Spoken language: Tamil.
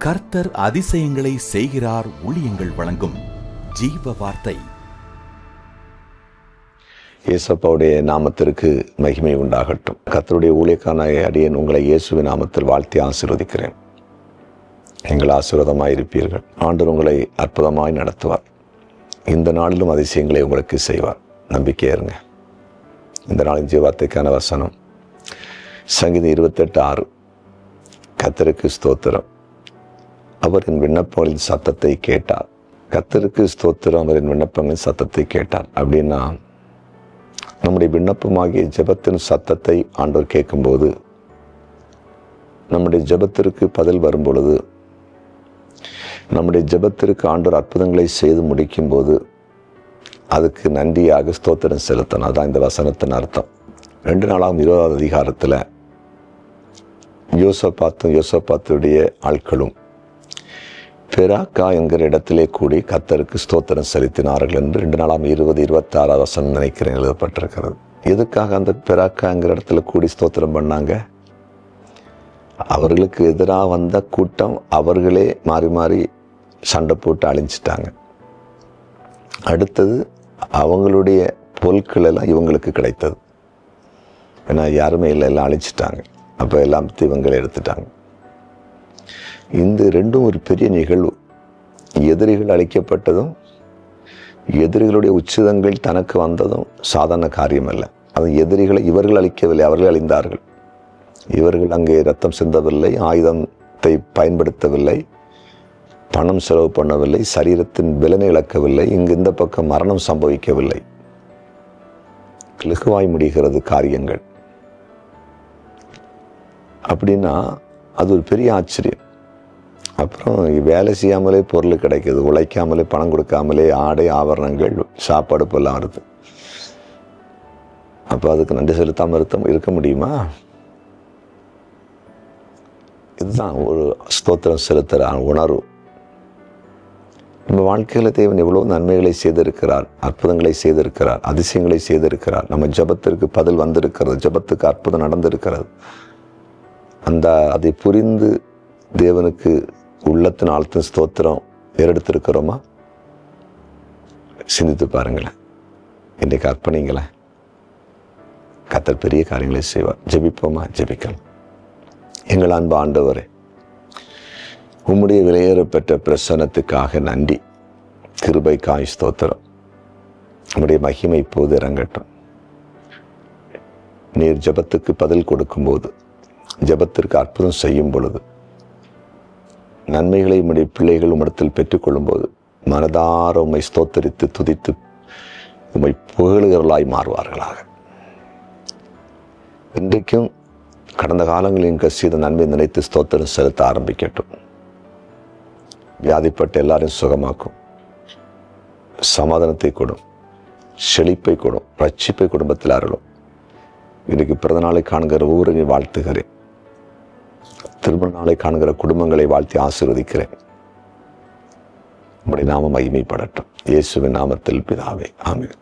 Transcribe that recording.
கர்த்தர் அதிசயங்களை செய்கிறார். ஊழியங்கள் வழங்கும் ஜீவ வார்த்தை. இயேசப்பாவுடைய நாமத்திற்கு மகிமை உண்டாகட்டும். கர்த்தருடைய ஊழியக்கான அடியேன் உங்களை இயேசுவின் நாமத்தில் வாழ்த்தி ஆசீர்வதிக்கிறேன். நீங்கள் ஆசீர்வாதமாயிருப்பீர்கள். ஆண்டவர் உங்களை அற்புதமாய் நடத்துவார். இந்த நாளிலும் அதிசயங்களை உங்களுக்கு செய்வார். நம்பிக்கையா இருங்க. இந்த நாளின் ஜீவார்த்தைக்கான வசனம் சங்கீதம் 28:6. கர்த்தருக்கு ஸ்தோத்திரம், அவரின் விண்ணப்பங்களின் சத்தத்தை கேட்டார். கர்த்தருக்கு ஸ்தோத்திரம், அவரின் விண்ணப்பங்களின் சத்தத்தை கேட்டார். அப்படின்னா நம்முடைய விண்ணப்பமாகிய ஜெபத்தின் சத்தத்தை ஆண்டவர் கேட்கும்போது, நம்முடைய ஜெபத்திற்கு பதில் வரும் பொழுது, நம்முடைய ஜெபத்திற்கு ஆண்டவர் அற்புதங்களை செய்து முடிக்கும் போது அதுக்கு நன்றியாக ஸ்தோத்திரம் செலுத்தணும். அதான் இந்த வசனத்தின் அர்த்தம். 2 நாளாகவும் 20 யோசபாத்துடைய ஆட்களும் பெராக்கா என்கிற இடத்திலே கூடி கர்த்தருக்கு ஸ்தோத்திரம் செலுத்தினார்கள் என்று 2 நாளாகவும் 20-26 நினைக்கிறேன் எழுதப்பட்டிருக்கிறது. எதுக்காக அந்த பெராக்கா என்கிற இடத்துல கூடி ஸ்தோத்திரம் பண்ணாங்க? அவர்களுக்கு எதிராக வந்த கூட்டம் அவர்களே மாறி மாறி சண்டை போட்டு அழிஞ்சிட்டாங்க. அடுத்தது அவங்களுடைய பொருட்கள் எல்லாம் இவங்களுக்கு கிடைத்தது. ஏன்னா யாருமே இல்லை, எல்லாம் அழிச்சிட்டாங்க. அப்போ எல்லாம் இவங்களை எடுத்துட்டாங்க. இந்த ரெண்டும் ஒரு பெரிய நிகழ்வு. எதிரிகள் அழிக்கப்பட்டதும் எதிரிகளுடைய உச்சிதங்கள் தனக்கு வந்ததும் சாதாரண காரியம் அல்ல. அது எதிரிகளை இவர்கள் அழிக்கவில்லை, அவர்கள் அழிந்தார்கள். இவர்கள் அங்கே ரத்தம் சிந்தவில்லை, ஆயுதத்தை பயன்படுத்தவில்லை, பணம் செலவு பண்ணவில்லை, சரீரத்தின் பலனை இழக்கவில்லை. இங்கு இந்த பக்கம் மரணம் சம்பவிக்கவில்லை. இலகுவாய் முடிகிறது காரியங்கள். அப்படின்னா அது ஒரு பெரிய ஆச்சரியம். அப்புறம் வேலை செய்யாமலே பொருள் கிடைக்குது, உழைக்காமலே பணம் கொடுக்காமலே ஆடை ஆபரணங்கள் சாப்பாடு போலாம் வருது. அப்போ அதுக்கு நன்றி செலுத்தாமல் இருக்க முடியுமா? இதுதான் ஒரு ஸ்தோத்திரம் செலுத்துகிற உணர்வு. நம்ம வாழ்க்கையில் தேவன் எவ்வளோ நன்மைகளை செய்திருக்கிறார், அற்புதங்களை செய்திருக்கிறார், அதிசயங்களை செய்திருக்கிறார். நம்ம ஜெபத்திற்கு பதில் வந்திருக்கிறது, ஜெபத்துக்கு அற்புதம் நடந்திருக்கிறது. அதை புரிந்து தேவனுக்கு உள்ளத்தின் ஆழ்த்தின் ஸ்தோத்திரம் ஏறெடுத்திருக்கிறோமா? சிந்தித்து பாருங்களேன். இன்றைக்கு அர்ப்பணிங்களேன். கர்த்தர் பெரிய காரியங்களை செய்வார். ஜெபிப்போமா? ஜெபிக்கலாம். எங்கள் அன்பு ஆண்டவரே, உம்முடைய விலையேறப்பெற்ற பிரசன்னத்துக்காக நன்றி. கிருபைக்காய் ஸ்தோத்திரம். உம்முடைய மகிமை இப்போது இறங்கட்டும். நீர் ஜெபத்துக்கு பதில் கொடுக்கும்போது, ஜெபத்திற்கு அற்புதம் செய்யும் பொழுது, நன்மைகளை உம்முடைய பிள்ளைகள் உம்மிடத்தில் பெற்றுக்கொள்ளும் போது மனதார உம்மை ஸ்தோத்தரித்து துதித்து உம்மை புகழுகிறவர்களாய் மாறுவார்களாக. இன்றைக்கும் கடந்த காலங்களின் செய்த நன்மை நினைத்து ஸ்தோத்திரம் செலுத்த ஆரம்பிக்கட்டும். வியாதிப்பட்ட எல்லாரையும் சுகமாக்கும். சமாதானத்தை கொடும், செழிப்பை கொடும், ரட்சிப்பை குடும்பத்தில் அருளும். இன்றைக்கு பிறந்த நாளை காண்கிற ஒவ்வொருவரையும் வாழ்த்துகிறேன். திருமண நாளை காண்கிற குடும்பங்களை வாழ்த்தி ஆசீர்வதிக்கிறேன். உம்முடைய நாமம் மகிமைப்படட்டும். இயேசுவின் நாமத்தில் பிதாவே, ஆமென்.